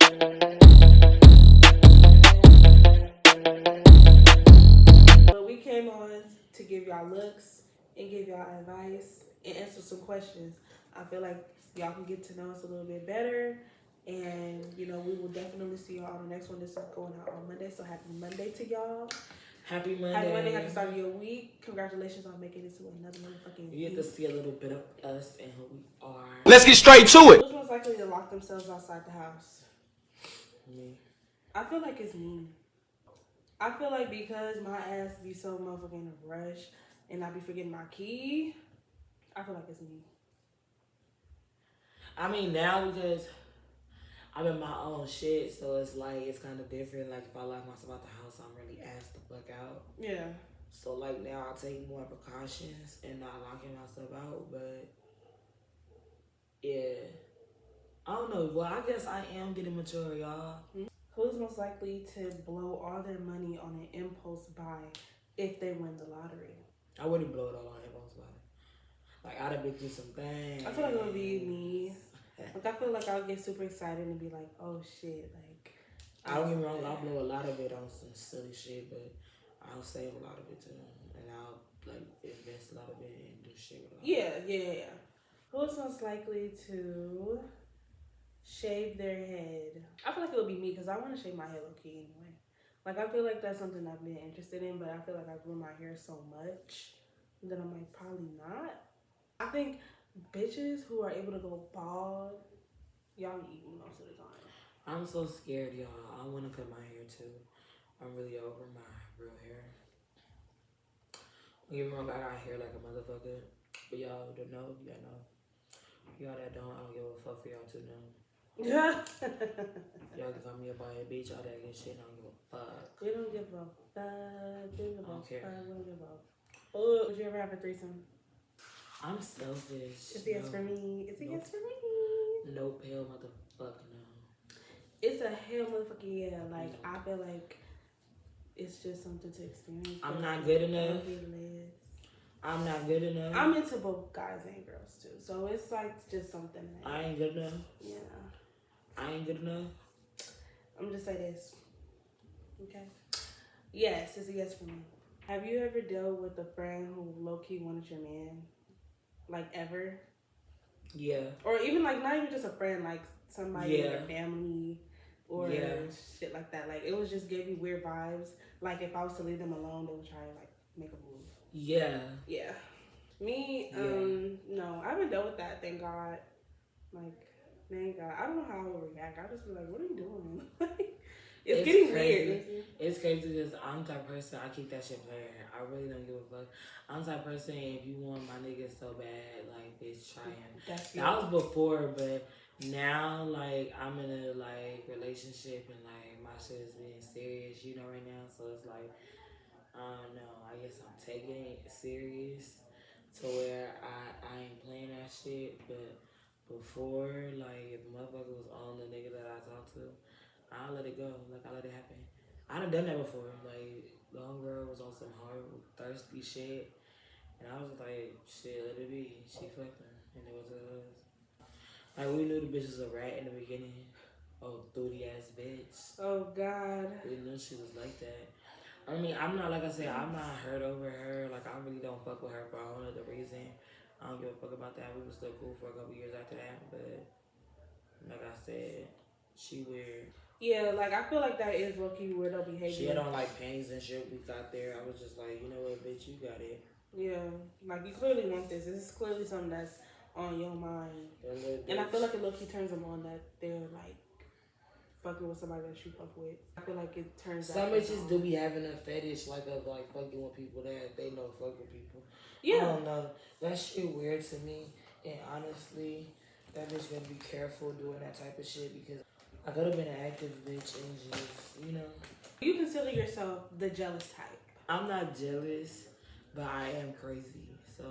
But we came on to give y'all looks and give y'all advice and answer some questions. I feel like y'all can get to know us a little bit better. And, you know, we will definitely see y'all on the next one. This is going out on Monday. So happy Monday to y'all. Happy Monday. Happy Monday. Happy start of your week. Congratulations on making it to another motherfucking week. You get to see a little bit of us and who we are. Let's get straight to it. Who's most likely to lock themselves outside the house? Me. I feel like it's me. I feel like because my ass be so motherfucking in a rush and I be forgetting my key, I feel like it's me. I mean, now because I'm in my own shit, so it's like, it's kind of different. Like, if I lock myself out the house, I'm really asked the fuck out. Yeah. So, like, now I take more precautions and not locking myself out, but yeah. I don't know. Well, I guess I am getting mature, y'all. Who's most likely to blow all their money on an impulse buy if they win the lottery? I wouldn't blow it all on impulse buy. Like, I'd have been through some things. I feel like it would be me. Like, I feel like I'll get super excited and be like, oh shit, like. I don't get me wrong, I'll blow a lot of it on some silly shit, but I'll save a lot of it too. And I'll, like, invest a lot of it and do shit with it. Yeah. Who's most likely to shave their head? I feel like it would be me because I want to shave my head low-key anyway. Like, I feel like that's something I've been interested in, but I feel like I grew my hair so much that I'm like, probably not. I think bitches who are able to go bald, y'all eat me most of the time. I'm so scared, y'all. I want to cut my hair too. I'm really over my real hair. Don't get me wrong, I got hair like a motherfucker. But y'all don't know, y'all know. Y'all that don't, I don't give a fuck for y'all to know. Yeah. Y'all can call me a bad bitch, all that good shit, I don't give a fuck. We don't give a fuck. We don't give a I don't care. fuck. We don't give a fuck. Would you ever have a threesome? I'm selfish. It's a yes for me. It's a yes for me. Nope, hell motherfucker no. It's a hell motherfucking yeah. Like, I feel like it's just something to experience. I'm not good enough. I'm not good enough. I'm into both guys and girls too. So it's like just something that I ain't good enough. Yeah. I ain't good enough. I'm just say this. Okay. Yes, it's a yes for me. Have you ever dealt with a friend who low-key wanted your man? Like, ever? Yeah. Or even, like, not even just a friend, like, somebody in your family or shit like that. Like, it was just gave you weird vibes. Like, if I was to leave them alone, they would try to, like, make a move. Yeah. Me, no. I haven't dealt with that, thank God. Like, thank God. I don't know how I would react. I'll just be like, what are you doing? It's getting crazy. weird. It's crazy because I'm the type of person, I keep that shit playing. I really don't give a fuck. I'm the type of person, if you want my nigga so bad, like, bitch, try him. That was before, but now, like, I'm in a, like, relationship and, like, my shit is being serious, you know, right now. So it's like, I don't know. I guess I'm taking it serious to where I ain't playing that shit. But before, like, if the motherfucker was on the nigga that I talked to, I'll let it go. Like, I let it happen. I done done that before. Like, the homegirl was on some hard, thirsty shit. And I was like, shit, let it be. She fucked him. And it was us. Like, we knew the bitch was a rat in the beginning. Oh, booty ass bitch. Oh, God. We knew she was like that. I mean, I'm not, like I said, I'm not hurt over her. Like, I really don't fuck with her for a whole other reason. I don't give a fuck about that. We were still cool for a couple years after that. But, like I said, she weird. Yeah, like, I feel like that is low-key weirdo behavior. She had on, like, panties and shit. We got there. I was just like, you know what, bitch, you got it. Yeah, like, you clearly want this. This is clearly something that's on your mind. And I feel like it low-key turns them on that they're, like, fucking with somebody that you fuck with. I feel like it turns some bitches do be having a fetish, like, of, like, fucking with people that they know fuck with people. Yeah. I don't know. That shit weird to me. And honestly, that bitch better be careful doing that type of shit because I could have been an active bitch and just, you know. You consider yourself the jealous type. I'm not jealous, but I am crazy, so.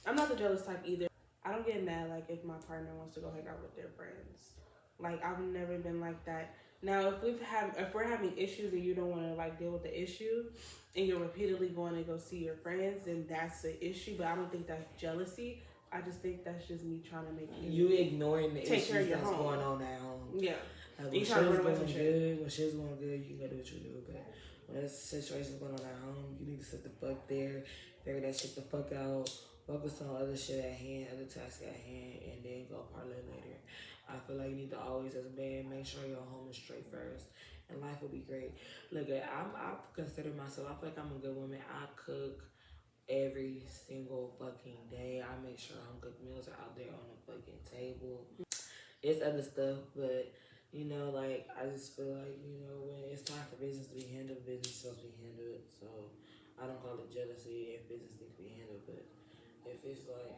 I'm not the jealous type either. I don't get mad, like, if my partner wants to go hang out with their friends. Like, I've never been like that. Now, if we're having issues and you don't want to, like, deal with the issue and you're repeatedly going to go see your friends, then that's the issue. But I don't think that's jealousy. I just think that's just me trying to make you ignoring the take issues care of your that's home. going on at home. Yeah. Like when shit was going good, you can go do what you do. But when that situation's going on at home, you need to sit the fuck there, figure that shit the fuck out, focus on other shit at hand, other tasks at hand, and then go parlay later. I feel like you need to always, as a man, make sure your home is straight first, and life will be great. Look, I consider myself, I feel like I'm a good woman. I cook every single fucking day. I make sure home cooked meals are out there on the fucking table. It's other stuff, but you know, like I just feel like, you know, when it's time for business to be handled, business is supposed to be handled. So I don't call it jealousy if business needs to be handled, but if it's like,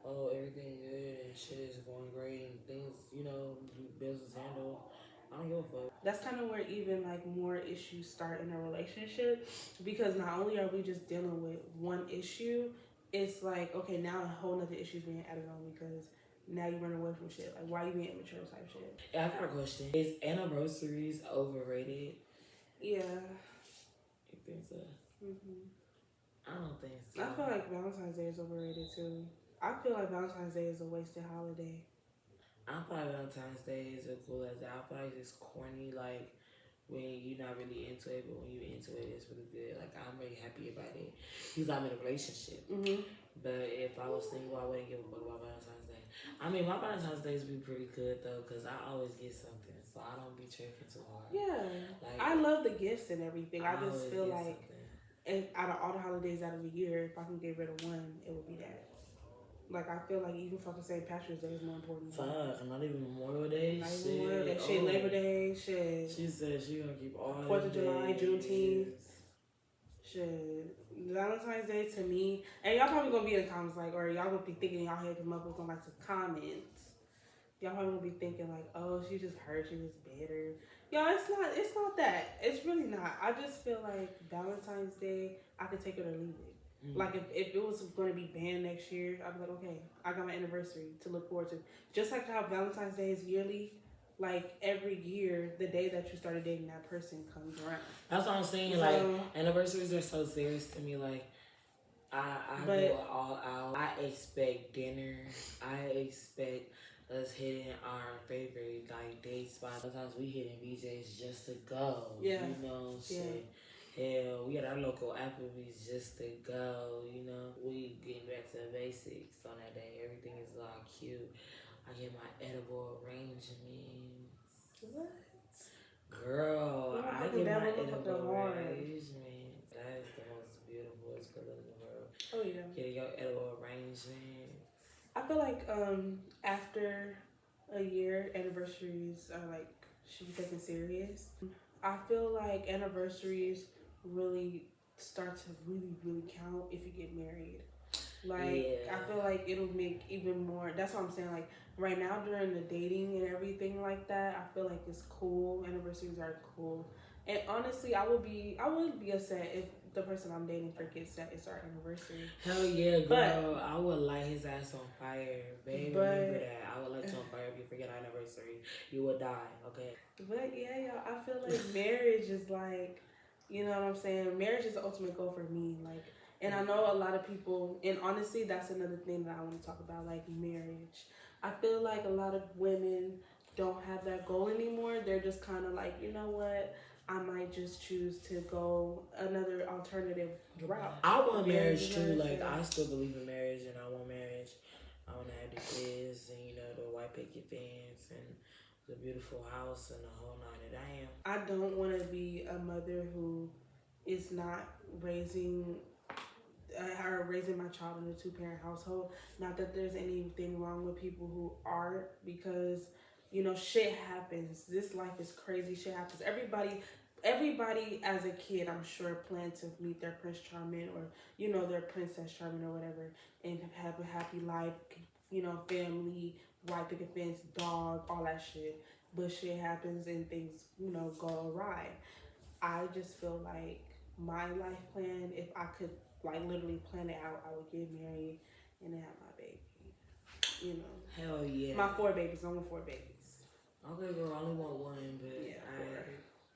oh, everything good and shit is going great and things, you know, business handle, I don't give a fuck. That's kind of where even like more issues start in a relationship, because not only are we just dealing with one issue, it's like, okay, now a whole nother issue is being added on because now you run away from shit. Like, why you being immature type shit? Yeah, I got a question. Is anniversaries overrated? Yeah. You think so? I don't think so. I feel like Valentine's Day is overrated too. I feel like Valentine's Day is a wasted holiday. I feel like Valentine's Day is as cool as that. I feel like it's corny, like when you're not really into it, but when you're into it, it's really good. Like, I'm really happy about it because I'm in a relationship. But if I was single, I wouldn't give a fuck about Valentine's Day. I mean, my Valentine's Days be pretty good though, because I always get something, so I don't be tripping too hard. Yeah, like, I love the gifts and everything. I just feel like out of all the holidays out of the year, if I can get rid of one, it would be that. Like, I feel like even fucking St. Patrick's Day is more important. Fuck, not even Memorial Day. Not even Memorial Day. Shit, Labor Day. Shit. She said she gonna keep all 4th of July, Juneteenth. Shit. Valentine's Day to me, and y'all probably gonna be in the comments like, or y'all gonna be thinking in y'all head, because motherfuckers don't like to comment. Y'all probably gonna be thinking like, oh, she just hurt, she was bitter. Y'all, it's not that. It's really not. I just feel like Valentine's Day, I could take it or leave it. Like, if it was going to be banned next year, I'd be like, okay, I got my anniversary to look forward to. Just like how Valentine's Day is yearly, like, every year, the day that you started dating that person comes around. That's what I'm saying. So, like, anniversaries are so serious to me. Like, I go all out. I expect dinner. I expect us hitting our favorite, like, date spots. Sometimes we hitting BJ's just to go. Yeah. You know, shit. Hell, we got our local Applebee's just to go, you know. We getting back to the basics on that day. Everything is all cute. I get my edible arrangements. What? Girl, I get my edible arrangements. That is the most beautiful feeling in the world. Oh, yeah. Getting your edible arrangements. I feel like after a year, anniversaries are like, should be taken serious. I feel like anniversaries really start to really count if you get married. Like, I feel like it'll make even more. That's what I'm saying. Like, right now during the dating and everything like that, I feel like it's cool. Anniversaries are cool. And honestly, I would be upset if the person I'm dating forgets that it's our anniversary. Hell yeah, girl. But I would light his ass on fire, baby. Remember that. I would light you on fire if you forget our anniversary. You would die, okay? But yeah, y'all, I feel like marriage is like, you know what I'm saying? Marriage is the ultimate goal for me. Like, and I know a lot of people, and honestly, that's another thing that I want to talk about, like marriage. I feel like a lot of women don't have that goal anymore. They're just kind of like, you know what? I might just choose to go another alternative route. I want marriage too. Like, I still believe in marriage, and I want marriage. I want to have the kids, and you know, the white picket fence, and the beautiful house, and the whole nine and damn. I don't want to be a mother who is not raising my child in a 2-parent household. Not that there's anything wrong with people who are, because, you know, shit happens. This life is crazy. Shit happens. Everybody as a kid, I'm sure, planned to meet their Prince Charming or, you know, their Princess Charming or whatever, and have a happy life, you know, family, white picket fence, dog, all that shit. But shit happens and things, you know, go awry. I just feel like my life plan, if I could, like, literally plan it out, I would get married and then have my baby. You know. Hell yeah. My 4 babies. I want 4 babies. Okay, girl, I only want 1, but yeah, 4.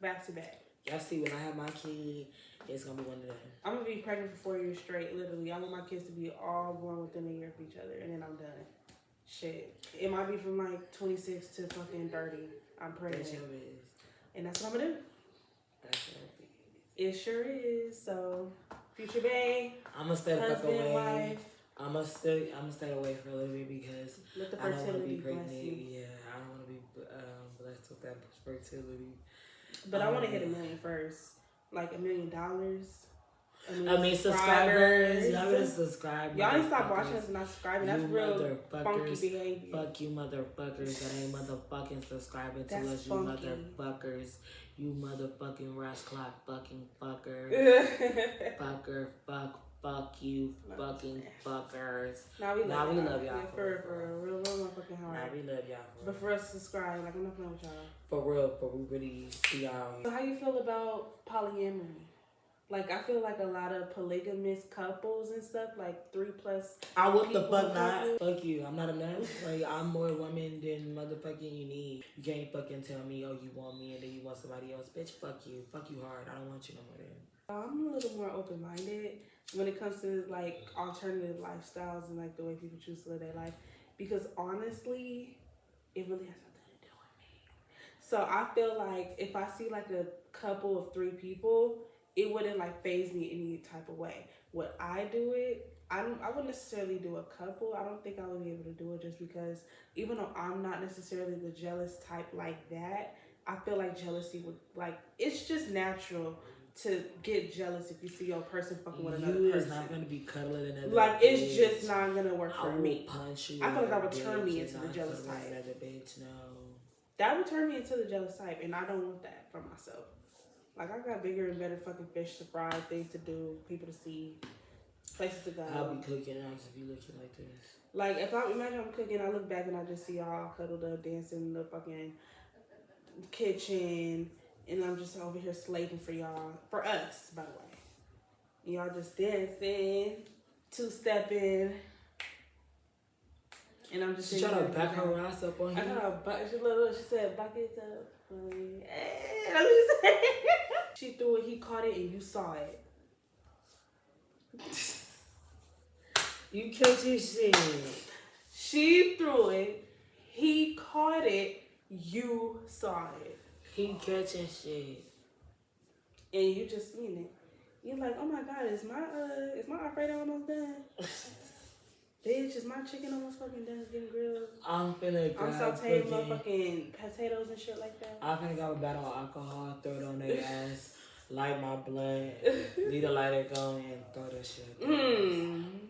Back to back. Y'all see, when I have my kid, it's gonna be one of them. I'm gonna be pregnant for 4 years straight, literally. I want my kids to be all born within a year of each other, and then I'm done. Shit, it might be from like 26 to fucking 30. I'm pregnant. That's your biz. And that's what I'm gonna do. That's your biz. It sure is. So, future bae, I'ma stay the fuck away. wife. I'ma stay away for a little bit because I don't want to be pregnant. Yeah, I don't want to be blessed with that fertility. But I want to hit $1 million first, like $1 million. I mean, subscribers. Y'all better subscribe. Y'all need to stop watching us and not subscribing. That's real funky behavior. Fuck you, motherfuckers. That ain't motherfucking subscribing to us, you funky. motherfuckers. You motherfucking Rush Clock fucking fuckers. Fuck you, fucking fuckers. Now we love y'all. For real motherfucking hard. Now we love y'all. But for us to subscribe, like, I'm not playing with y'all. For real, we really see y'all. So how you feel about polyamory? Like, I feel like a lot of polygamous couples and stuff, like 3+. I would the fuck not. Fuck you. I'm not a man. Like, I'm more woman than motherfucking you need. You can't fucking tell me, oh, you want me and then you want somebody else. Bitch, fuck you. Fuck you hard. I don't want you no more then. I'm a little more open-minded when it comes to, like, alternative lifestyles and, like, the way people choose to live their life. Because, honestly, it really has nothing to do with me. So, I feel like if I see, like, a couple of 3 people, it wouldn't, like, faze me any type of way. Would I do it? I wouldn't necessarily do a couple. I don't think I would be able to do it just because even though I'm not necessarily the jealous type like that, I feel like jealousy would, like, it's just natural to get jealous if you see your person fucking with another person. You is not gonna be cuddling another like, bitch. It's just not gonna work for me. Punch you. I feel like that would turn me into the jealous type. Another bitch, no. That would turn me into the jealous type, and I don't want that for myself. Like, I got bigger and better fucking fish to fry, things to do, people to see, places to go. I'll be cooking, I'll just be looking like this. Like, if I imagine I'm cooking, I look back and I just see y'all cuddled up, dancing in the fucking kitchen. And I'm just over here slaving for y'all. For us, by the way. Y'all just dancing, 2-stepping. And I'm just... She trying to back her ass up on you. She said, back it up. She threw it, he caught it, and you saw it. You catching shit. She threw it, he caught it, you saw it. He catching shit. And you just seen it. You're like, oh my God, is my Alfredo almost done? Bitch, is my chicken almost fucking done getting grilled? I'm sauteing motherfucking potatoes and shit like that. I'm finna go battle alcohol, throw it on their ass, light my blunt, leave the lighter go and throw that shit.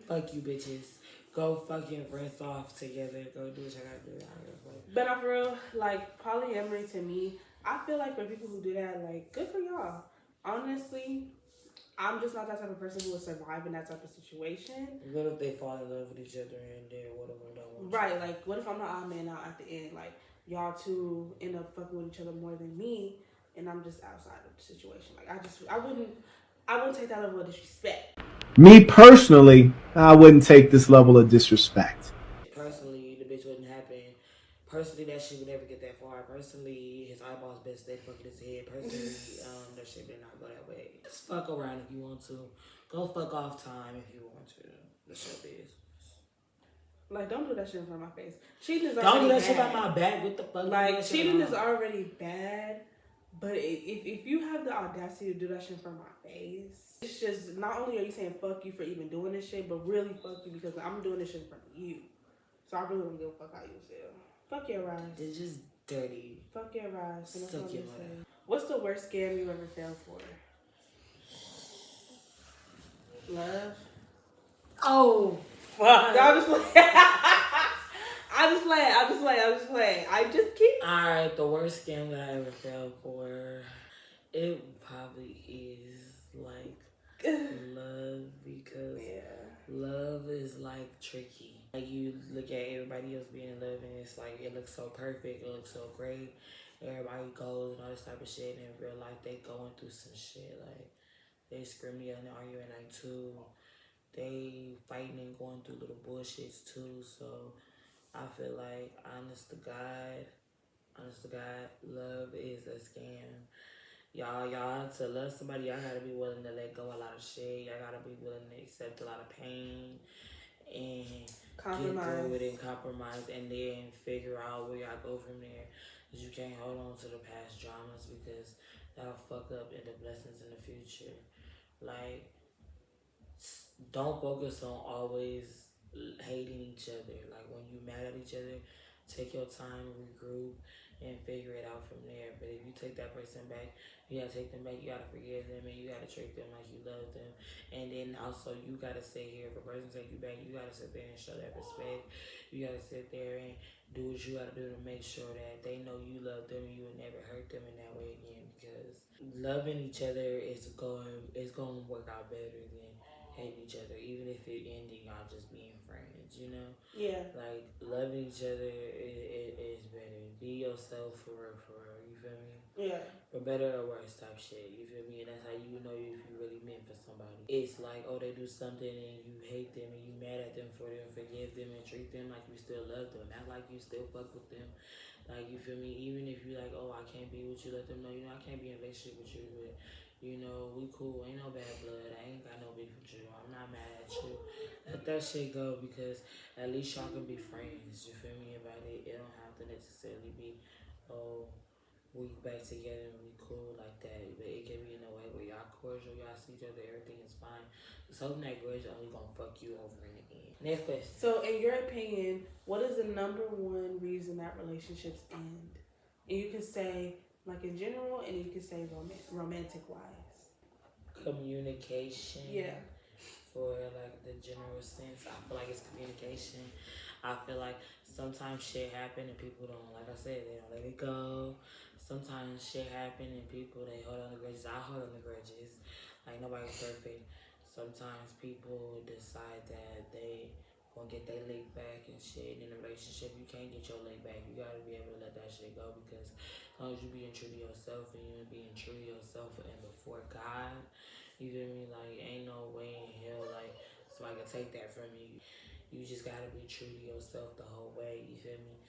Fuck you bitches. Go fucking rinse off together. Go do what you gotta do. But I'm for real, like, polyamory to me, I feel like for people who do that, like, good for y'all. Honestly, I'm just not that type of person who will survive in that type of situation. What if they fall in love with each other and then what if we don't want Right, you? Like, what if I'm the odd man out at the end? Like, y'all two end up fucking with each other more than me, and I'm just outside of the situation. Like, I wouldn't take that level of disrespect. Me personally, I wouldn't take this level of disrespect. Personally, the bitch wouldn't happen. Personally, that shit would never get that far. Personally, his eyeballs been stay fucking his head. Personally, that shit did not go that way. Just fuck around if you want to. Go fuck off time if you want to. The shit is. Like, don't do that shit in front of my face. Cheating is already bad. Don't do that shit on my back. What the fuck? Like, cheating is already bad. But if you have the audacity to do that shit in front of my face, it's just, not only are you saying fuck you for even doing this shit, but really fuck you because I'm doing this shit in front of you. So I really don't give a fuck how you feel. Fuck your rise. It's just dirty. Fuck your rise. Suck your mother. What's the worst scam you ever fell for? Love? Oh, fuck. I just play. I just keep. Alright, the worst scam that I ever fell for, it probably is like love because love is like tricky. Like, you look at everybody else being in love and it's like, it looks so perfect, it looks so great. Everybody goes and all this type of shit, and in real life they going through some shit. Like, they screaming and arguing like too. They fighting and going through little bullshits too. So I feel like, honest to God, love is a scam. Y'all to love somebody, y'all gotta be willing to let go a lot of shit. Y'all gotta be willing to accept a lot of pain. And get through it and compromise, and then figure out where y'all go from there. Because you can't hold on to the past dramas, because that'll fuck up in the blessings in the future. Like, don't focus on always hating each other. Like, when you mad at each other, take your time, regroup, and figure it out from there. But if you take that person back, you gotta take them back, you gotta forgive them, and you gotta treat them like you love them. And then also, you gotta stay here. If a person take you back, you gotta sit there and show that respect. You gotta sit there and do what you gotta do to make sure that they know you love them and you will never hurt them in that way again. Because loving each other is going to work out better than hating each other, even if it ending y'all just being friends, you know? Yeah. Like, loving each other is better. Be yourself for real, you feel me? Yeah. For better or worse type shit, you feel me? And that's how you know if you really meant for somebody. It's like, oh, they do something and you hate them and you mad at them for them, forgive them and treat them like you still love them. Not like you still fuck with them. Like, you feel me? Even if you like, oh, I can't be with you, let them know, you know, I can't be in a relationship with you, but you know, we cool, ain't no bad blood, I ain't got no beef with you, I'm not mad at you. Let that shit go, because at least y'all can be friends, you feel me about it? It don't have to necessarily be, oh, we back together and we cool like that, but it can be in a way where y'all cordial, y'all see each other, everything is fine. Just holding that grudge only gonna fuck you over in the end. Next question. So, in your opinion, what is the number one reason that relationships end? And you can say, like, in general, and you can say romantic wise. Communication. Yeah. For like the general sense, I feel like it's communication. I feel like sometimes shit happen and people don't, like I said, they don't let it go. Sometimes shit happen and people, they hold on to grudges. I hold on to grudges. Like, nobody's perfect. Sometimes people decide that they gonna get their leg back and shit. In a relationship, you can't get your leg back. You gotta be able to let that shit go, because as long as you being true to yourself and you being true to yourself and before God, you feel me? Like, ain't no way in hell like somebody can take that from you. You just gotta be true to yourself the whole way. You feel me?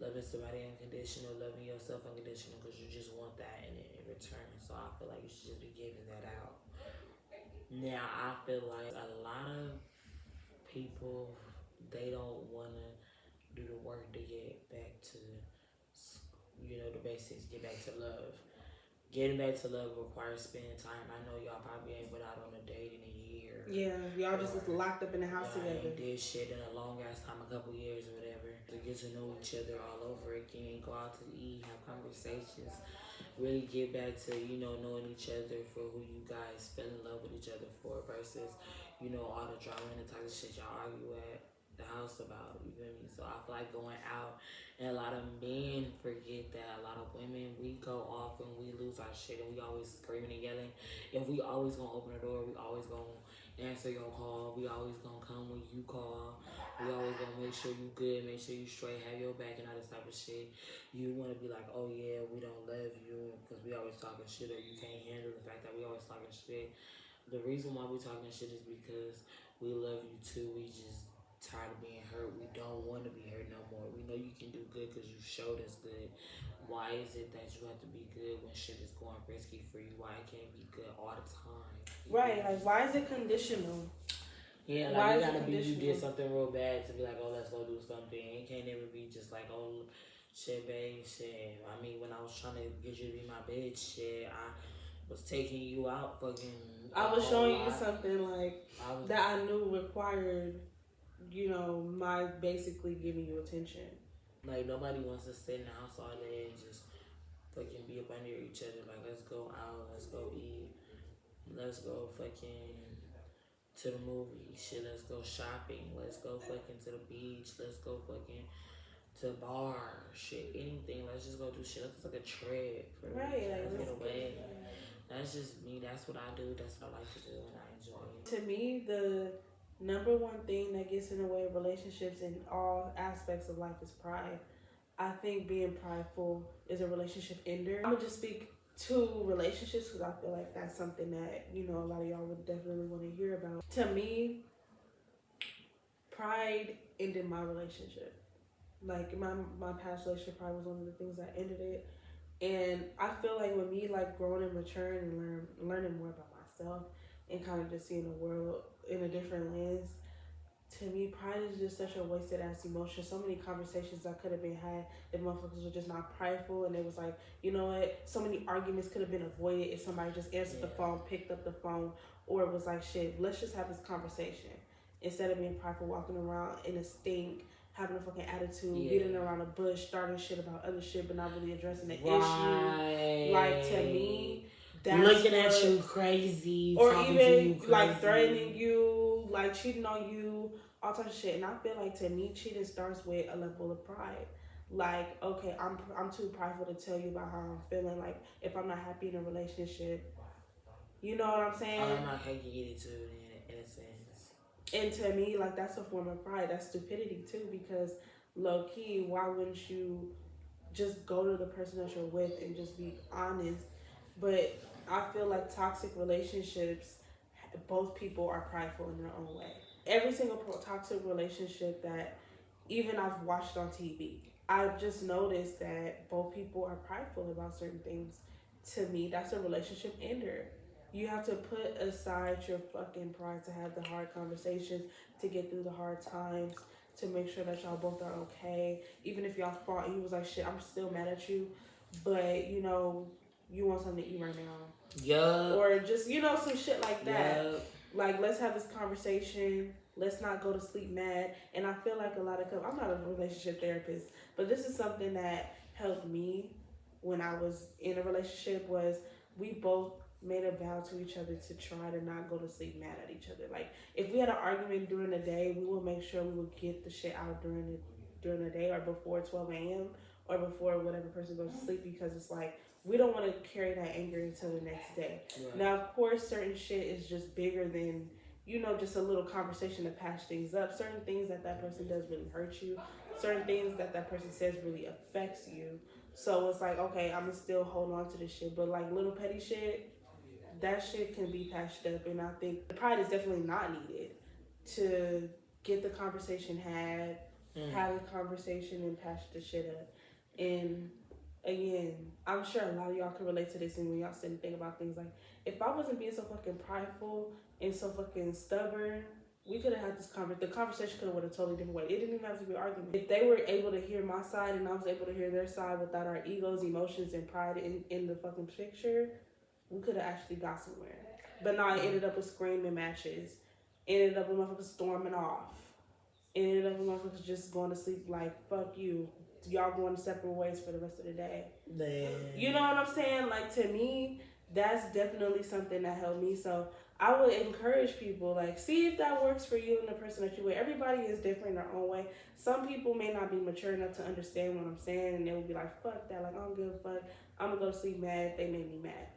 Loving somebody unconditional, loving yourself unconditional, because you just want that in return. So I feel like you should just be giving that out. Now, I feel like a lot of people, they don't want to do the work to get back to, you know, the basics, get back to love. Getting back to love requires spending time. I know y'all probably ain't went out on a date in a year. Yeah, y'all just locked up in the house together. Ain't did shit in a long ass time, a couple years or whatever. To get to know each other all over again, go out to eat, have conversations, really get back to, you know, knowing each other for who you guys fell in love with each other for, versus, you know, all the drama and the type of shit y'all argue at the house about, you feel me? So I feel like going out, and a lot of men forget that. A lot of women, we go off and we lose our shit and we always screaming and yelling. If we always gonna open the door, we always gonna answer your call, we always gonna come when you call, we always gonna make sure you good, make sure you straight, have your back and all this type of shit. You wanna be like, oh yeah, we don't love you because we always talking shit, or you can't handle the fact that we always talking shit. The reason why we talking shit is because we love you too. We just tired of being hurt. We don't want to be hurt no more. We know you can do good because you showed us good. Why is it that you have to be good when shit is going risky for you? Why it can't be good all the time? Right, like, why is it conditional? Yeah, like, why it gotta be you did something real bad to be like, oh, let's go do something. It can't never be just like, oh, shit, babe, shit. I mean, when I was trying to get you to be my bitch, shit, I was taking you out fucking. I was showing you something like that I knew required, you know, my basically giving you attention. Like, nobody wants to sit in the house all day and just fucking be up under each other. Like, let's go out, let's go eat, let's go fucking to the movies, shit, let's go shopping, let's go fucking to the beach, let's go fucking to the bar, shit, anything. Let's just go do shit. Let's like a trip. Right, like, let's get away. That's just me. That's what I do. That's what I like to do, and I enjoy it. To me, the number one thing that gets in the way of relationships in all aspects of life is pride. I think being prideful is a relationship ender. I'm gonna just speak to relationships because I feel like that's something that, you know, a lot of y'all would definitely want to hear about. To me, pride ended my relationship. Like, my past relationship probably was one of the things that ended it. And I feel like with me, like, growing and maturing and learning more about myself and kind of just seeing the world in a different lens, To me, pride is just such a wasted ass emotion. So many conversations that could have been had if motherfuckers were just not prideful, and it was like, you know what? So many arguments could have been avoided if somebody just answered the phone, picked up the phone, or it was like, shit, let's just have this conversation instead of being prideful, walking around in a stink, having a fucking attitude, beating around a bush, starting shit about other shit, but not really addressing the issue. Like, to me, that's looking at you crazy, or talking even to you crazy. like threatening you, like cheating on you, all types of shit. And I feel like, to me, cheating starts with a level of pride. Like, okay, I'm too prideful to tell you about how I'm feeling. Like, if I'm not happy in a relationship, you know what I'm saying? I'm not taking attitude in a sense. And to me, like, that's a form of pride. That's stupidity too, because low key, why wouldn't you just go to the person that you're with and just be honest? But I feel like toxic relationships, both people are prideful in their own way. Every single toxic relationship that even I've watched on TV, I've just noticed that both people are prideful about certain things. To me, that's a relationship ender. You have to put aside your fucking pride to have the hard conversations, to get through the hard times, to make sure that y'all both are okay. Even if y'all fought and he was like, shit, I'm still mad at you, but you know, you want something to eat right now. Yeah. Or just, you know, some shit like that. Like, let's have this conversation. Let's not go to sleep mad. And I feel like a lot of I'm not a relationship therapist, but this is something that helped me when I was in a relationship, was we both made a vow to each other to try to not go to sleep mad at each other. Like, if we had an argument during the day, we would make sure we would get the shit out during the day, or before 12 a.m. or before whatever person goes to sleep, because it's like, we don't want to carry that anger until the next day. Right. Now, of course, certain shit is just bigger than, you know, just a little conversation to patch things up. Certain things that person does really hurt you. Certain things that person says really affects you. So it's like, okay, I'm going to still hold on to this shit. But like little petty shit, that shit can be patched up. And I think the pride is definitely not needed to get the conversation had, have the conversation and patch the shit up. And again, I'm sure a lot of y'all can relate to this, and when y'all sit and think about things like, if I wasn't being so fucking prideful and so fucking stubborn, we could have had this the conversation could have went a totally different way. It didn't even have to be an argument. If they were able to hear my side and I was able to hear their side without our egos, emotions, and pride in the fucking picture, we could have actually got somewhere. But no, it ended up with screaming matches. It ended up with motherfuckers storming off. It ended up with motherfuckers just going to sleep like, fuck you. Y'all going separate ways for the rest of the day. Damn. You know what I'm saying? Like, to me, that's definitely something that helped me. So I would encourage people, like, see if that works for you and the person that you're with. Everybody is different in their own way. Some people may not be mature enough to understand what I'm saying, and they will be like, fuck that. Like, I don't give a fuck. I'm going to go to sleep mad if they make me mad.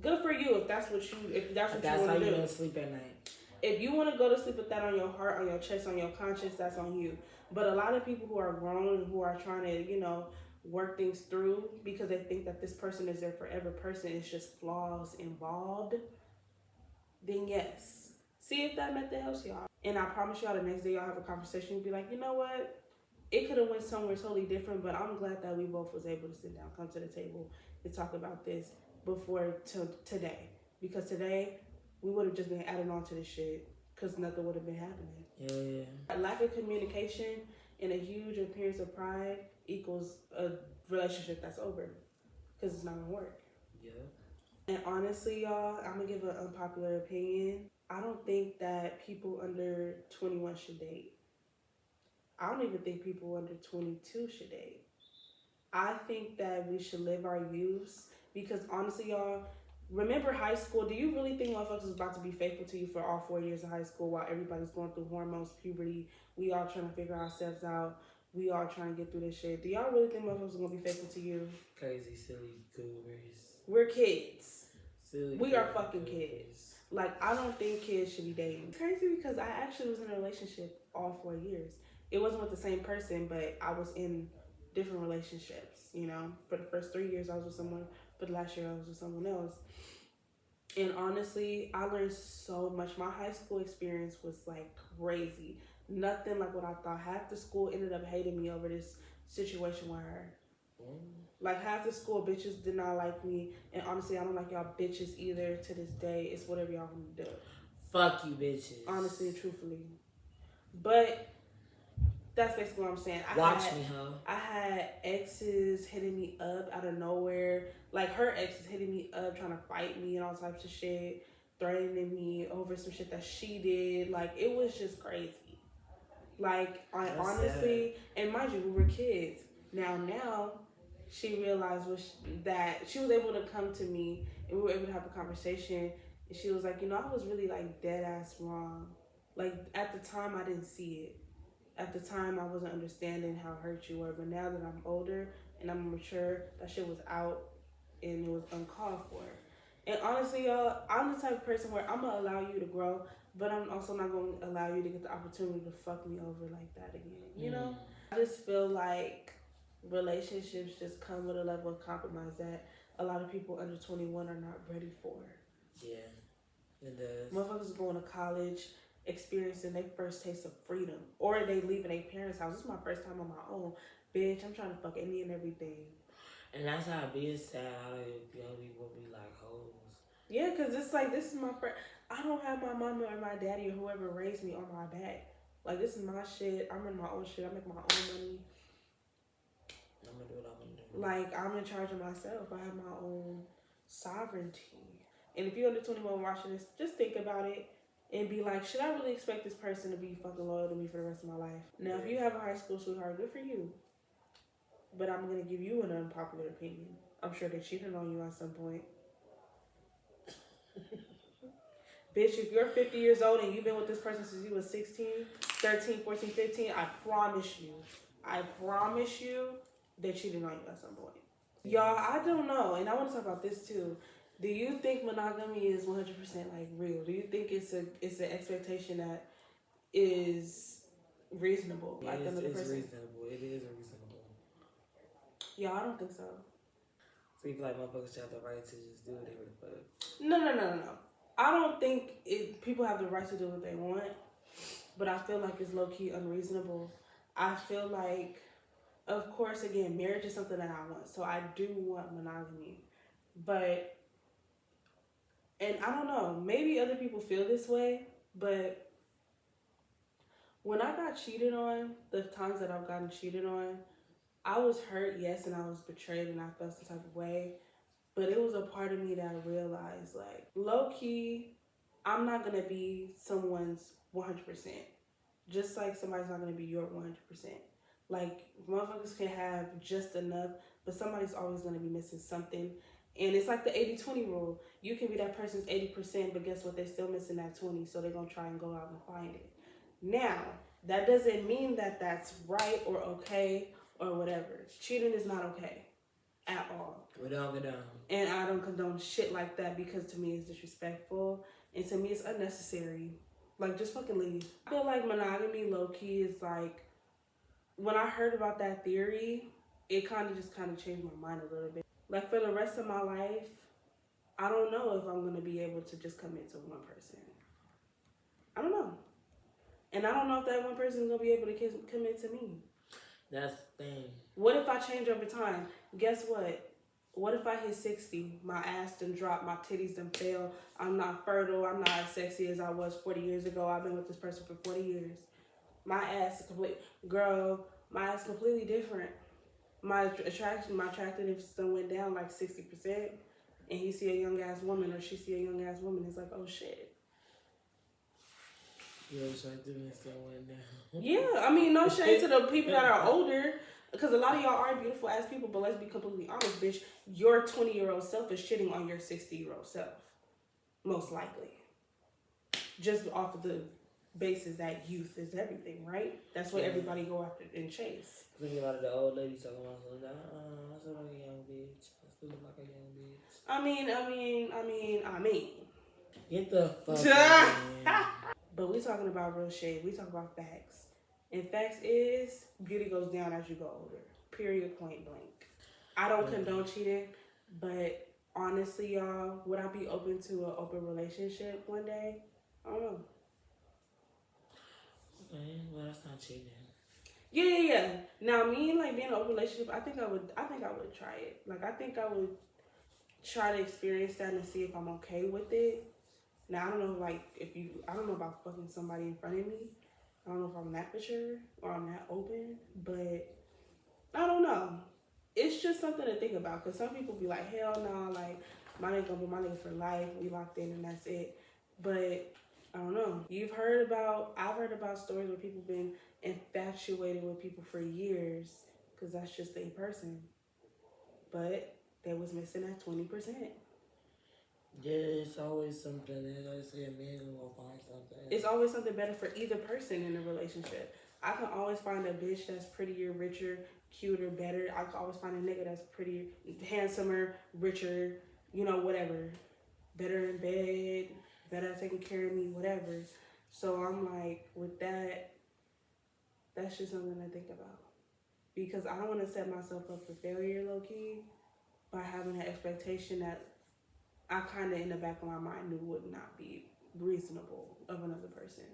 Good for you if that's what you want to do. That's how you want to sleep at night. If you want to go to sleep with that on your heart, on your chest, on your conscience, that's on you. But a lot of people who are grown and who are trying to, you know, work things through because they think that this person is their forever person, it's just flaws involved, then yes. See if that method helps y'all. And I promise y'all the next day y'all have a conversation, you'll be like, you know what? It could have went somewhere totally different, but I'm glad that we both was able to sit down, come to the table, and talk about this before today. Because today, we would have just been adding on to this shit because nothing would have been happening. Yeah. A lack of communication and a huge appearance of pride equals a relationship that's over because it's not going to work. Yeah. And honestly, y'all, I'm going to give an unpopular opinion. I don't think that people under 21 should date. I don't even think people under 22 should date. I think that we should live our youths because honestly, y'all, remember high school? Do you really think motherfuckers is about to be faithful to you for all 4 years of high school while everybody's going through hormones, puberty? We all trying to figure ourselves out. We all trying to get through this shit. Do y'all really think motherfuckers are going to be faithful to you? Crazy, silly goobers. We're kids. Silly we are fucking kids. Like, I don't think kids should be dating. It's crazy because I actually was in a relationship all 4 years. It wasn't with the same person, but I was in different relationships, you know? For the first 3 years, I was with someone. For the last year, I was with someone else. And honestly, I learned so much. My high school experience was like crazy. Nothing like what I thought. Half the school ended up hating me over this situation with her. Like, half the school bitches did not like me. And honestly, I don't like y'all bitches either to this day. It's whatever y'all want to do. Fuck you bitches. Honestly and truthfully. But that's basically what I'm saying. I had exes hitting me up out of nowhere. Like, her exes hitting me up, trying to fight me and all types of shit, threatening me over some shit that she did. Like, it was just crazy. Like, honestly, and mind you, we were kids. Now, she realized that she was able to come to me and we were able to have a conversation. And she was like, I was really, like, dead ass wrong. Like, at the time, I didn't see it. At the time, I wasn't understanding how hurt you were. But now that I'm older and I'm mature, that shit was out and it was uncalled for. And honestly, y'all, I'm the type of person where I'm going to allow you to grow, but I'm also not going to allow you to get the opportunity to fuck me over like that again. You know? I just feel like relationships just come with a level of compromise that a lot of people under 21 are not ready for. Yeah, it does. Motherfuckers going to college, experiencing their first taste of freedom, or they leaving their parents' house. This is my first time on my own. Bitch, I'm trying to fuck any and everything. And that's how it be. Sad how young people be like hoes. Yeah, because it's like, this is my first. I don't have my mama or my daddy or whoever raised me on my back. Like, this is my shit. I'm in my own shit. I make my own money. I'm gonna do what I'm gonna do. Like, I'm in charge of myself. I have my own sovereignty. And if you're under 21 watching this, just think about it and be like, should I really expect this person to be fucking loyal to me for the rest of my life? Now, if you have a high school sweetheart, good for you. But I'm going to give you an unpopular opinion. I'm sure they cheated on you at some point. Bitch, if you're 50 years old and you've been with this person since you was 16, 13, 14, 15, I promise you they cheated on you at some point. Y'all, I don't know. And I want to talk about this too. Do you think monogamy is 100% like real? Do you think it's an expectation that is reasonable? Like it's reasonable. It is reasonable. Yeah, I don't think so. So you feel like motherfuckers should have the right to just do whatever the fuck? No. I don't think people have the right to do what they want, but I feel like it's low-key unreasonable. I feel like, of course, again, marriage is something that I want, so I do want monogamy. But, and I don't know, maybe other people feel this way, but when I got cheated on, the times that I've gotten cheated on, I was hurt, yes, and I was betrayed, and I felt some type of way. But it was a part of me that I realized, like, low-key, I'm not going to be someone's 100%. Just like somebody's not going to be your 100%. Like, motherfuckers can have just enough, but somebody's always going to be missing something. And it's like the 80-20 rule. You can be that person's 80%, but guess what? They're still missing that 20, so they're going to try and go out and find it. Now, that doesn't mean that that's right or okay or whatever. Cheating is not okay. At all. We don't condone. And I don't condone shit like that because to me it's disrespectful and to me it's unnecessary. Like, just fucking leave. I feel like monogamy low-key is like, when I heard about that theory, it kind of changed my mind a little bit. Like, for the rest of my life, I don't know if I'm going to be able to just commit to one person. I don't know. And I don't know if that one person is going to be able to commit to me. That's the thing. What if I change over time? Guess what? What if I hit 60? My ass done dropped, my titties done fell. I'm not fertile. I'm not as sexy as I was 40 years ago. I've been with this person for 40 years. My ass is my ass completely different. My attractiveness done went down like 60%. And he see a young ass woman or she see a young ass woman. It's like, oh shit. Your attractiveness done went down. Yeah, I mean, no shade to the people that are older. Because a lot of y'all are beautiful ass people, but let's be completely honest, bitch. Your 20-year-old self is shitting on your 60-year-old self. Most likely. Just off of the basis that youth is everything, right? That's what everybody go after and chase. I think a lot of the old ladies talking about something like, I still like a young bitch. I still look like a young bitch. I mean. Get the fuck out. But we talking about real shit. We talking about facts. And facts is, beauty goes down as you go older. Period, point blank. I don't condone cheating, but honestly, y'all, would I be open to an open relationship one day? I don't know. Okay, well, that's not cheating. Yeah. Now, me, like, being in an open relationship, I think I would try it. Like, I think I would try to experience that and see if I'm okay with it. Now, I don't know, like, I don't know about fucking somebody in front of me. I don't know if I'm that mature or I'm that open, but I don't know. It's just something to think about because some people be like, hell no, like my nigga gonna be my nigga for life. We locked in and that's it. But I don't know. I've heard about stories where people been infatuated with people for years because that's just a person. But they was missing that 20%. Yeah, it's always something. As I say, a man will find something. It's always something better for either person in a relationship. I can always find a bitch that's prettier, richer, cuter, better. I can always find a nigga that's prettier, handsomer, richer, whatever. Better in bed, better at taking care of me, whatever. So I'm like, with that, that's just something to think about. Because I don't want to set myself up for failure, low key, by having an expectation that I kind of in the back of my mind knew would not be reasonable of another person.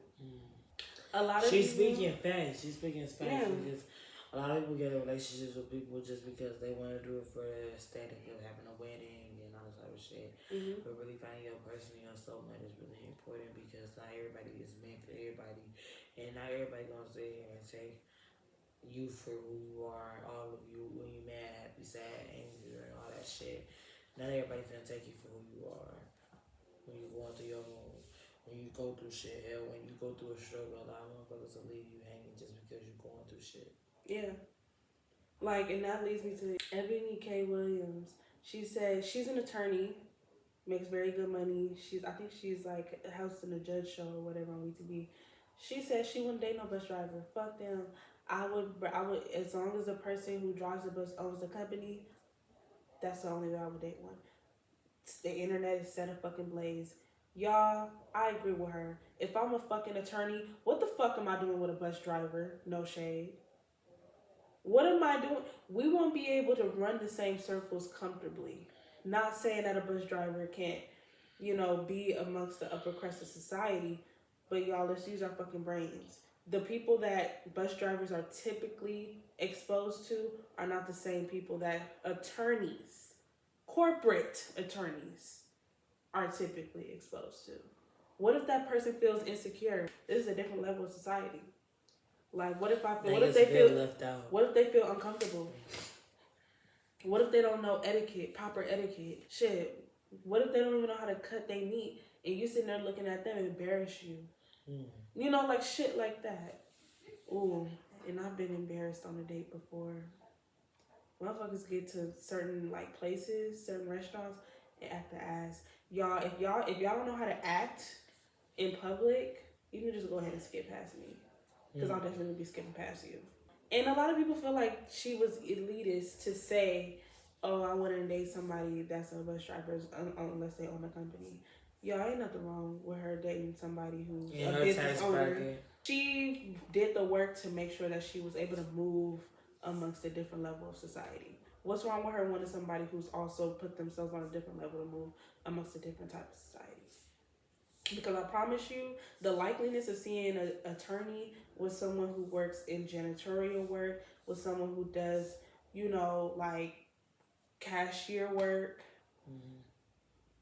A lot of She's speaking Spanish because a lot of people get in relationships with people just because they want to do it for the aesthetic of having a wedding and all this other shit. Mm-hmm. But really finding your person, your soulmate is really important because not everybody is meant for everybody, and not everybody gonna sit here and take you for who you are. All of you, when you mad, happy, sad, angry, and all that shit. Not everybody finna take you for who you are. When you going through your own, when you go through shit, hell, when you go through a struggle, a lot of motherfuckers will leave you hanging just because you're going through shit. Yeah. Like, and that leads me to Ebony K. Williams. She said she's an attorney, makes very good money. I think she's like hosting a judge show or whatever on WeTV. She said she wouldn't date no bus driver. Fuck them. I would, as long as the person who drives the bus owns the company, that's the only way I would date one. The internet is set a fucking blaze. Y'all, I agree with her. If I'm a fucking attorney, what the fuck am I doing with a bus driver? No shade. What am I doing? We won't be able to run the same circles comfortably. Not saying that a bus driver can't, be amongst the upper crust of society, but y'all, let's use our fucking brains. The people that bus drivers are typically exposed to are not the same people that corporate attorneys are typically exposed to. What if that person feels insecure? This is a different level of society. Like, what if they feel left out? What if they feel uncomfortable? What if they don't know proper etiquette? Shit. What if they don't even know how to cut their meat and you sitting there looking at them and embarrass you? Like shit like that. Ooh, and I've been embarrassed on a date before. Motherfuckers get to certain like places, certain restaurants, and act the ass. Y'all, if y'all don't know how to act in public, you can just go ahead and skip past me. Because I'll definitely be skipping past you. And a lot of people feel like she was elitist to say, oh, I wouldn't date somebody that's a bus driver unless they own a company. Y'all, ain't nothing wrong with her dating somebody who's a business owner. She did the work to make sure that she was able to move amongst a different level of society. What's wrong with her wanting somebody who's also put themselves on a different level to move amongst a different type of society? Because I promise you, the likeliness of seeing an attorney with someone who works in janitorial work, with someone who does, like cashier work. Mm-hmm.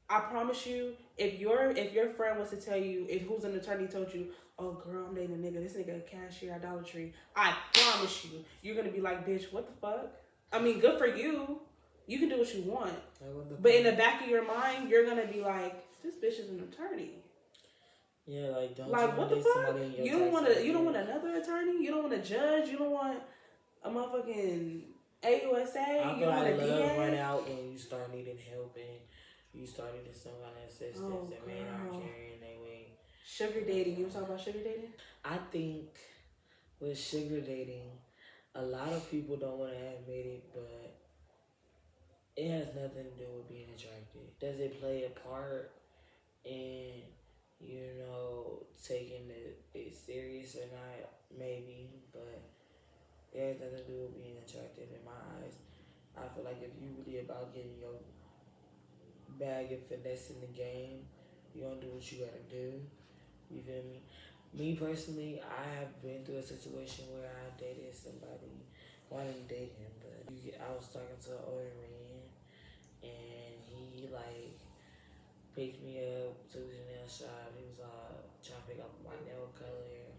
I promise you, if your friend was to tell you, who's an attorney told you, oh girl, I'm dating a nigga, this nigga a cashier, idolatry, I promise you, you're gonna be like, bitch, what the fuck? I mean, good for you. You can do what you want. But in the back of your mind, you're gonna be like, this bitch is an attorney. Yeah, like don't like what the fuck? You don't want another attorney. You don't want a judge. You don't want a motherfucking AUSA. I feel like love run out when you start needing help and you start needing some kind of assistance and men aren't carrying their weight. Sugar dating. You want to talk about sugar dating? I think with sugar dating, a lot of people don't want to admit it, but it has nothing to do with being attracted. Does it play a part in taking it serious or not? Maybe, but it has nothing to do with being attractive in my eyes. I feel like if you really about getting your bag and finessing the game, you don't do what you gotta do. You feel me? Me personally, I have been through a situation where I dated somebody. Well, I didn't date him, but I was talking to an older man, and he picked me up, took me to the nail shop. He was trying to pick up my nail color,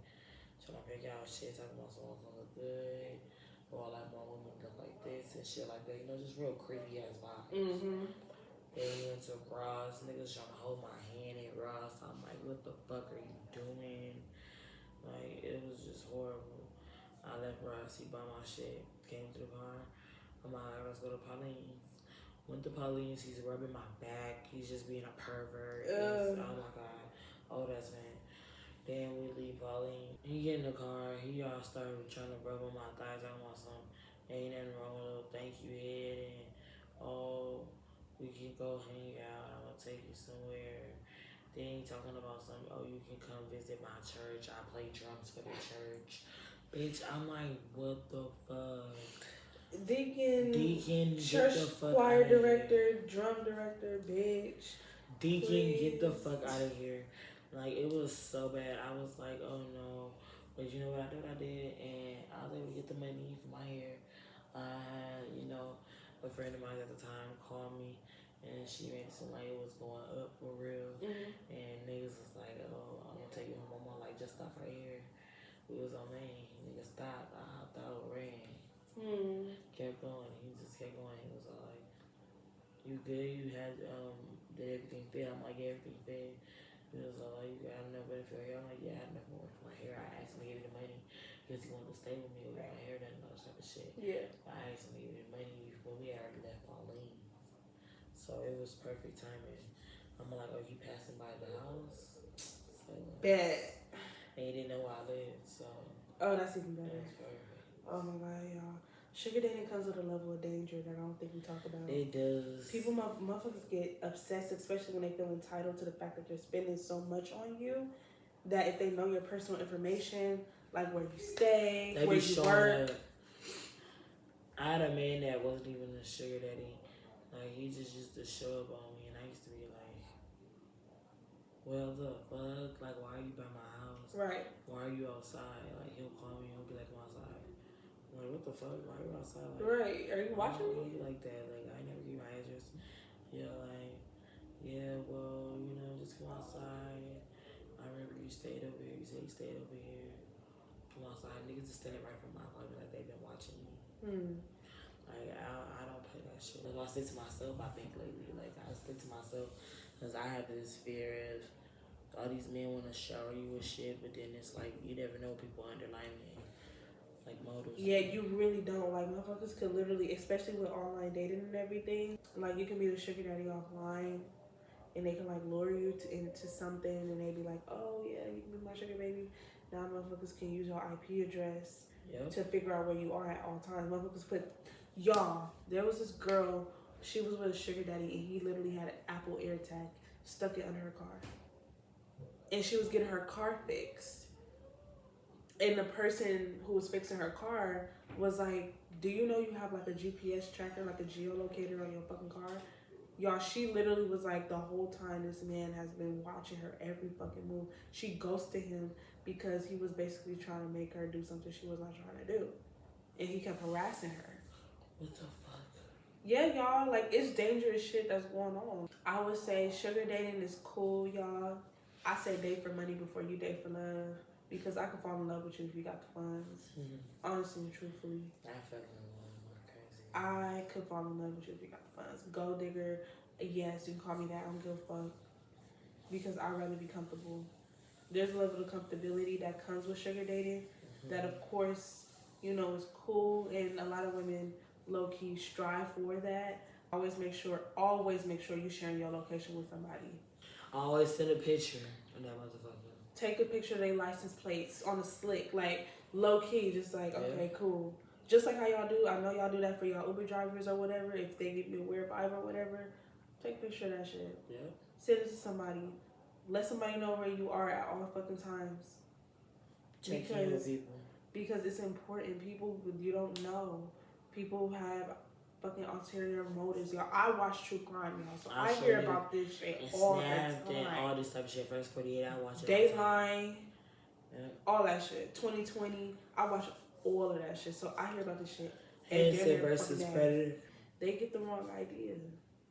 trying to pick out shit, talking about someone's gonna look good, or like more women look like this and shit like that. You know, just real creepy ass vibes. Mm-hmm. They went to Ross, niggas trying to hold my hand at Ross. I'm like, what the fuck are you doing? Like, it was just horrible. I left Ross, he bought my shit, came to the car. I'm like, let's go to Pauline's. Went to Pauline's, he's rubbing my back. He's just being a pervert. Oh my God. Oh, that's man. Then we leave Pauline. He get in the car, he all started trying to rub on my thighs. I want some, ain't nothing wrong with a little thank you head. And, oh, we can go hang out. I'm gonna take you somewhere. Then he talking about something. Oh, you can come visit my church. I play drums for the church. Bitch, I'm like, what the fuck? Deacon, church get the fuck choir director, drum director, bitch. Deacon, please. Get the fuck out of here. Like, it was so bad. I was like, oh no. But you know what I did? And I was able to get the money for my hair. You know, a friend of mine at the time called me, and she made it seem like it was going up for real. Mm-hmm. And niggas was like, oh, I'm gonna take you home. I'm like, just stop right here. We was on Main. Nigga stopped. I hopped out and ran. Kept going. He just kept going. He was all like, you good? You had, did everything fit? I'm like, yeah, everything fit. He was all like, you got enough money for your hair? I'm like, yeah, I had enough money for my hair. I asked him to give me the money because he wanted to stay with me with my hair done and all that type of shit. Yeah. I asked him to give me the money when we already left Pauline. So it was perfect timing. I'm like, are you passing by the house? So, bad. And he didn't know where I lived, so. Oh, that's even better. That's perfect. Oh my God, y'all. Sugar dating comes with a level of danger that I don't think we talk about. It does. People, motherfuckers get obsessed, especially when they feel entitled to the fact that they're spending so much on you, that if they know your personal information, like where you stay, where you work. I had a man that wasn't even a sugar daddy. Like, he just used to show up on me, and I used to be like, well, the fuck? Like, why are you by my house? Right. Why are you outside? Like, he'll call me, he'll be like, I'm outside. I'm like, what the fuck? Why are you outside? Like, right. Are you watching me? Like that. Like, I never give my address. Yeah, like, yeah, well, you know, just come outside. I remember you stayed over here. You said you stayed over here. Come outside. Niggas just standing right from my apartment like they've been watching me. Like, I don't play that shit. Like, I stick to myself, I think, lately. Like, I stick to myself because I have this fear of all these men want to shower you with shit, but then it's like, you never know people underlying it. Like motives. Yeah, you really don't. Like, motherfuckers could literally, especially with online dating and everything, like, you can be the sugar daddy offline, and they can, like, lure you into something, and they be like, oh, yeah, you can be my sugar baby. Now motherfuckers can use your IP address to figure out where you are at all times. Motherfuckers put, y'all, there was this girl, she was with a sugar daddy, and he literally had an Apple AirTag, stuck it under her car. And she was getting her car fixed. And the person who was fixing her car was like, do you know you have like a GPS tracker, like a geolocator on your fucking car? Y'all, she literally was like, the whole time this man has been watching her every fucking move. She ghosted him because he was basically trying to make her do something she was not trying to do. And he kept harassing her. What the fuck? Yeah, y'all, like, it's dangerous shit that's going on. I would say sugar dating is cool, y'all. I say date for money before you date for love. Because I could fall in love with you if you got the funds. Honestly and truthfully. I fell in love like crazy. I could fall in love with you if you got the funds. Gold digger, yes, you can call me that. I don't give a fuck. Because I'd rather be comfortable. There's a level of comfortability that comes with sugar dating that, of course, you know, is cool. And a lot of women low-key strive for that. Always make sure you're sharing your location with somebody. I always send a picture of that motherfucker. Take a picture of their license plates on a slick, like low key, just like, okay, cool. Just like how y'all do, I know y'all do that for y'all Uber drivers or whatever. If they give you a weird vibe or whatever, take a picture of that shit. Yeah. Send it to somebody. Let somebody know where you are at all fucking times. Check in with people. Because it's important. People, you don't know. People have fucking ulterior motives, y'all. I watch true crime, y'all, so I hear about this shit all the time. And all this type of shit. First 48, I watch it. Dateline, all that shit. 2020, I watch all of that shit, so I hear about this shit. Innocent versus Predator. They get the wrong idea.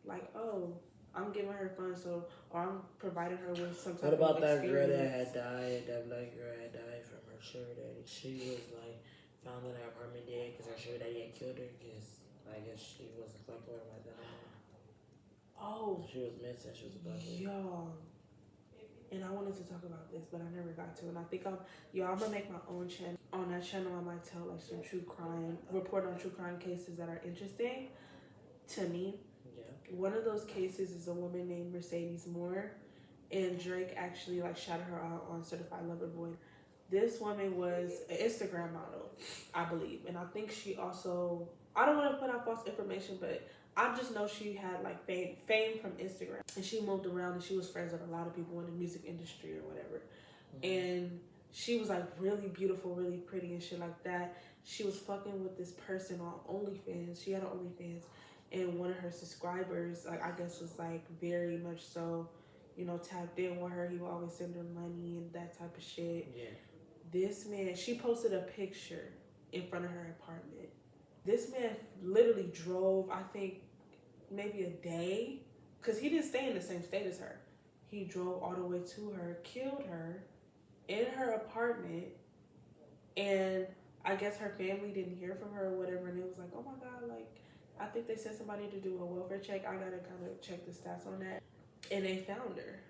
Like, oh, I'm giving her funds, or I'm providing her with some type of experience. What about that girl that had died? That black girl had died from her sugar daddy. She was like found in her apartment dead because her sugar daddy had killed her. Because I guess she wasn't fucking with him like that. Oh, she was missing. She was a black girl. Y'all. And I wanted to talk about this, but I never got to. And I think I'm gonna make my own channel. On that channel, I might tell like some report on true crime cases that are interesting to me. Yeah. One of those cases is a woman named Mercedes Moore, and Drake actually like shouted her out on Certified Lover Boy. This woman was an Instagram model, I believe, and I think she also, I don't want to put out false information, but I just know she had like fame from Instagram, and she moved around and she was friends with a lot of people in the music industry or whatever. And she was like really beautiful, really pretty and shit like that. She was fucking with this person on OnlyFans. She had an OnlyFans, and one of her subscribers, like I guess, was like very much so, you know, tapped in with her. He would always send her money and that type of shit. Yeah. This man, she posted a picture in front of her apartment. This man literally drove, I think, maybe a day, because he didn't stay in the same state as her. He drove all the way to her, killed her in her apartment, and I guess her family didn't hear from her or whatever, and it was like, oh my God, like, I think they sent somebody to do a welfare check. I gotta kind of check the stats on that. And they found her.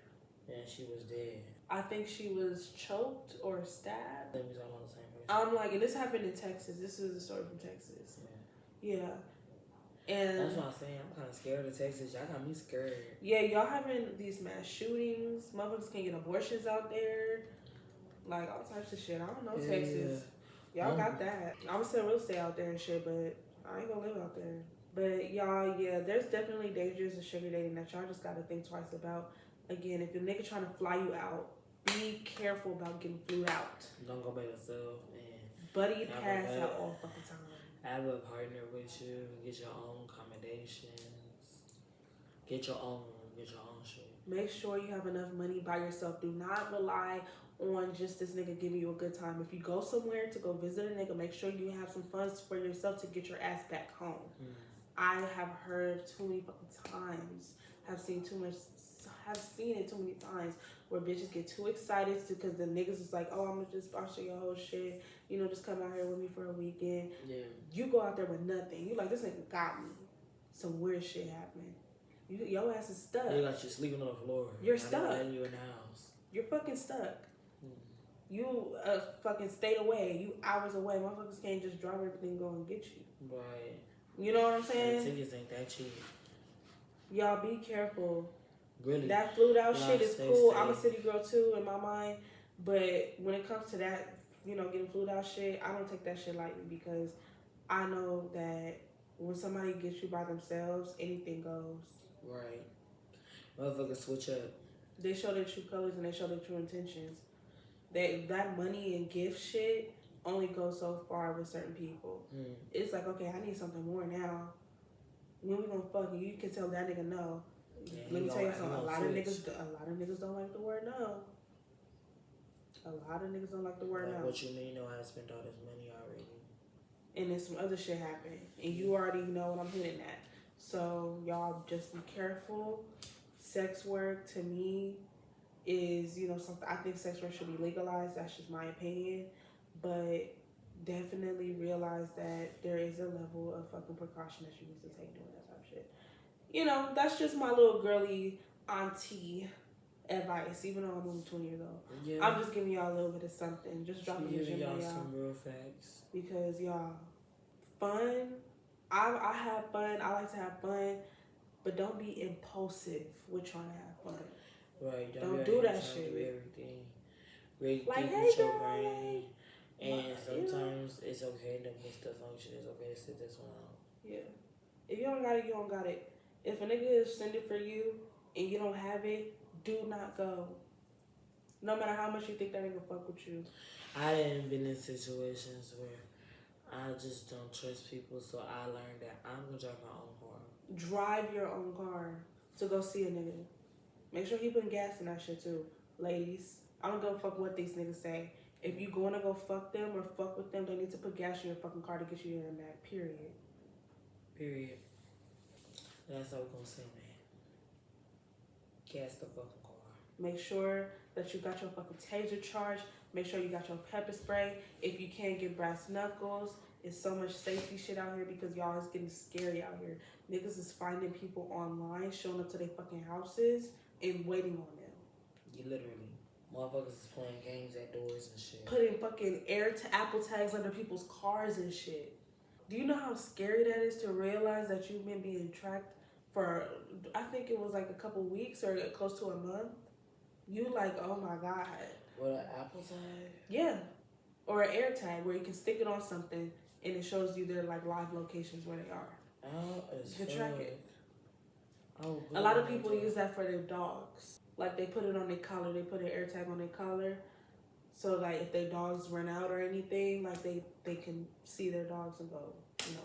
Yeah, she was dead. I think she was choked or stabbed. They was all on the same person. I'm like, and this happened in Texas. This is a story from Texas. Yeah. And that's what I'm saying. I'm kind of scared of Texas. Y'all got me scared. Yeah, y'all having these mass shootings. Motherfuckers can't get abortions out there. Like, all types of shit. I don't know, Texas. Y'all got that. I would say real estate out there and shit, but I ain't gonna live out there. But y'all, yeah, there's definitely dangers of sugar dating that y'all just gotta think twice about. Again, if your nigga trying to fly you out, be careful about getting flew out. Don't go by yourself, man. Buddy pass out all fucking time. Have a partner with you. Get your own accommodations. Get your own shit. Make sure you have enough money by yourself. Do not rely on just this nigga giving you a good time. If you go somewhere to go visit a nigga, make sure you have some funds for yourself to get your ass back home. I have heard too many fucking times, have seen it too many times where bitches get too excited because the niggas is like, oh, I'm gonna just sponsor your whole shit. You know, just come out here with me for a weekend. Yeah. You go out there with nothing. You like, this nigga got me. Some weird shit happening. Your ass is stuck. They got you sleeping on the floor. You're stuck. You in the house. You're fucking stuck. You fucking stayed away. You hours away. Motherfuckers can't just drop everything and go and get you. Right. You know what I'm saying? The tickets ain't that cheap. Y'all be careful. Really? That flued out shit is cool. I'm a city girl too in my mind. But when it comes to that, you know, getting flued out shit, I don't take that shit lightly because I know that when somebody gets you by themselves, anything goes. Right. Motherfuckers switch up. They show their true colors and they show their true intentions. That money and gift shit only goes so far with certain people. It's like, okay, I need something more now. When we gonna fuck you? You can tell that nigga no. Yeah, let me tell you something. A lot of niggas don't like the word no. A lot of niggas don't like the word no. What you mean? You know how to spend all this money already. And then some other shit happened, and you already know what I'm hitting at. So y'all just be careful. Sex work to me is, you know, something. I think sex work should be legalized. That's just my opinion, but definitely realize that there is a level of fucking precaution that you need to take doing that type of shit. You know, that's just my little girly auntie advice, even though I'm only 20 years old. Yeah. I'm just giving y'all a little bit of something. Just dropping the gym on y'all. Some real facts. Because y'all, fun. I have fun. I like to have fun. But don't be impulsive with trying to have fun. Right. Don't do that shit. Do everything. Really like, think hey, with your girl, brain. And sometimes it's okay to miss the function. It's okay to sit this one out. Yeah. If you don't got it, you don't got it. If a nigga is sending for you and you don't have it, do not go. No matter how much you think that nigga fuck with you. I didn't been in situations where I just don't trust people, so I learned that I'm gonna drive my own car. Drive your own car to go see a nigga. Make sure he putting gas in that shit too. Ladies, I don't give a fuck what these niggas say. If you gonna go fuck them or fuck with them, they need to put gas in your fucking car to get you there and back. Period. Period. That's all we're gonna say, Cast the fucking car. Make sure that you got your fucking taser charged. Make sure you got your pepper spray. If you can't get brass knuckles, it's so much safety shit out here because y'all is getting scary out here. Niggas is finding people online, showing up to their fucking houses and waiting on them. You literally. Motherfuckers is playing games at doors and shit. Putting fucking Apple tags under people's cars and shit. Do you know how scary that is to realize that you've been being tracked for, I think it was like a couple weeks or close to a month? You like, oh my God. What, an Apple tag? Yeah. Or an air tag where you can stick it on something and it shows you their like live locations where they are. Oh, it's You can track it. Oh, a lot of people use that for their dogs. Like they put it on their collar. They put an air tag on their collar. So like if their dogs run out or anything, like they can see their dogs and go,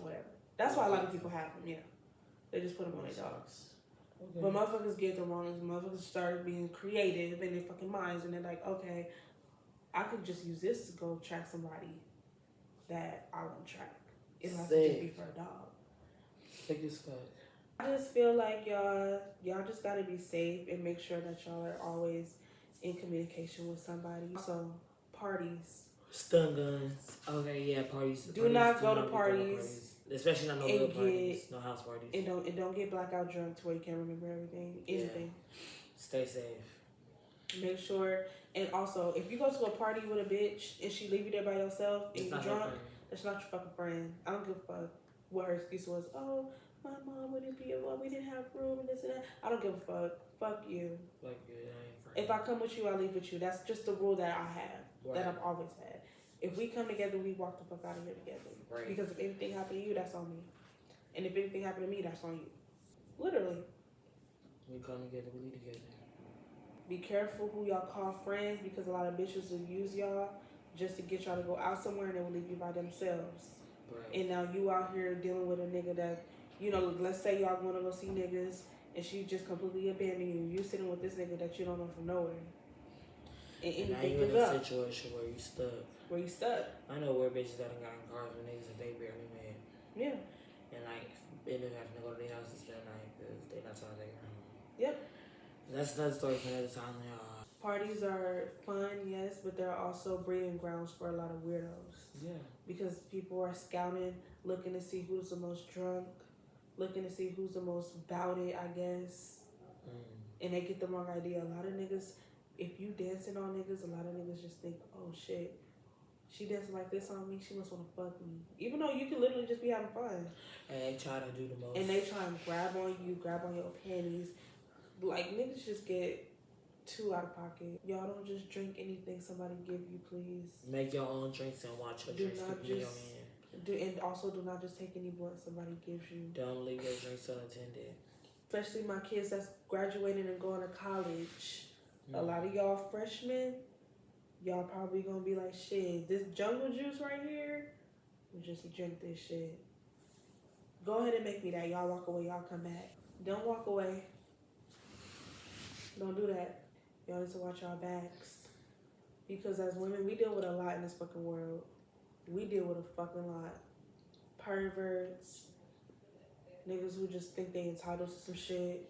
whatever. That's why a lot of people have them, yeah. They just put them on their dogs. Okay. But motherfuckers get the wrong. Motherfuckers start being creative in their fucking minds and they're like, okay, I could just use this to go track somebody that I want to track. It has to just be for a dog. Sick as fuck. I just feel like y'all just gotta be safe and make sure that y'all are always in communication with somebody. So parties, stun guns. Okay, yeah, parties. Do not go to parties, especially not no little parties, no house parties. And don't get blackout drunk to where you can't remember anything. Yeah. Stay safe. Make sure, and also if you go to a party with a bitch and she leave you there by yourself and you drunk, that's not your fucking friend. I don't give a fuck what her excuse was. Oh, my mom wouldn't be able, we didn't have room and this and that. I don't give a fuck. Fuck you. Fuck you. If I come with you, I leave with you. That's just the rule that I have, that I've always had. If we come together, we walk the fuck out of here together. Right. Because if anything happened to you, that's on me. And if anything happened to me, that's on you. Literally. We come together, we leave together. Be careful who y'all call friends because a lot of bitches will use y'all just to get y'all to go out somewhere and they will leave you by themselves. Right. And now you out here dealing with a nigga that, let's say y'all want to go see niggas and she just completely abandoned you. You sitting with this nigga that you don't know from nowhere. And anything could go. In a situation where you stuck. I know where bitches that have gotten cars with niggas that they barely met. Yeah. And they end up having to go to their house and spend the night because they not trying to take her home. Yep. That's another story for another time, y'all. Parties are fun, yes, but they're also breeding grounds for a lot of weirdos. Yeah. Because people are scouting, looking to see who's the most drunk, looking to see who's the most bouted, I guess. And they get the wrong idea. A lot of niggas, if you dancing on niggas, a lot of niggas just think, oh shit, she dancing like this on me, she must want to fuck me. Even though you could literally just be having fun. And they try to do the most. And they try and grab on you, grab on your panties. Like, niggas just get too out of pocket. Y'all don't just drink anything somebody give you, please. Make your own drinks and watch your drinks keep in your hand. And also do not just take any blunt somebody gives you. Don't leave your drinks unattended. Especially my kids that's graduating and going to college. A lot of y'all freshmen, y'all probably gonna be like, shit, this jungle juice right here, we just drink this shit. Go ahead and make me that. Y'all walk away, y'all come back. Don't walk away. Don't do that. Y'all need to watch y'all backs. Because as women, we deal with a lot in this fucking world. We deal with a fucking lot. Perverts. Niggas who just think they entitled to some shit.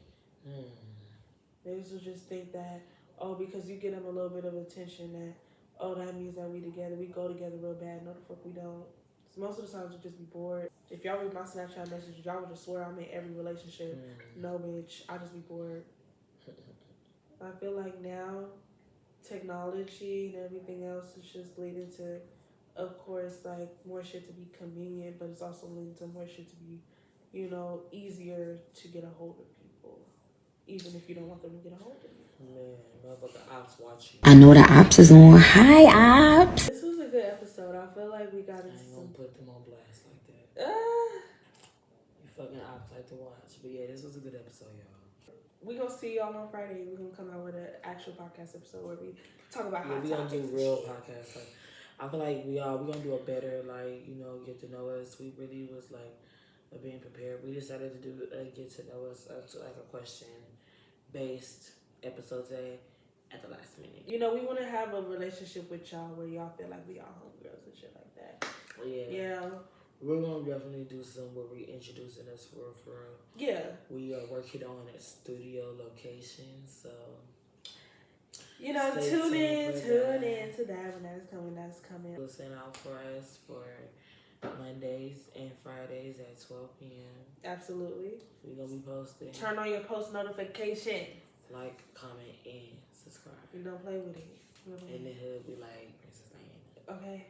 Niggas who just think that, oh, because you get them a little bit of attention that, oh, that means that we together. We go together real bad. No, the fuck we don't. So most of the times we just be bored. If y'all read my Snapchat messages, y'all would just swear I'm in every relationship. No, bitch. I just be bored. I feel like now technology and everything else is just leading to, of course, like more shit to be convenient, but it's also leading to more shit to be, easier to get a hold of people, even if you don't want them to get a hold of you. Man, motherfucker ops watching. I know the ops is on. Hi, ops. This was a good episode. I feel like we got into I ain't gonna put them on blast like that. You fucking ops like to watch. But yeah, this was a good episode, y'all. We're going to see y'all on Friday. We're going to come out with an actual podcast episode where we talk about hot topics. We're going to do real podcasts. Like, I feel like we're going to do a better, get to know us. We really was, being prepared. We decided to do get to know us to, a question-based episode today at the last minute. We want to have a relationship with y'all where y'all feel like we are homegirls and shit like that. Yeah. We're gonna definitely do some where we introducing us for real. Yeah. We are working on a studio location, so you know, tune in to that when that's coming. Listen out for us for Mondays and Fridays at 12 p.m. Absolutely. We're gonna be posting. Turn on your post notifications. Like, comment, and subscribe. And don't play with it. In the hood, we like Princess Diana. Okay.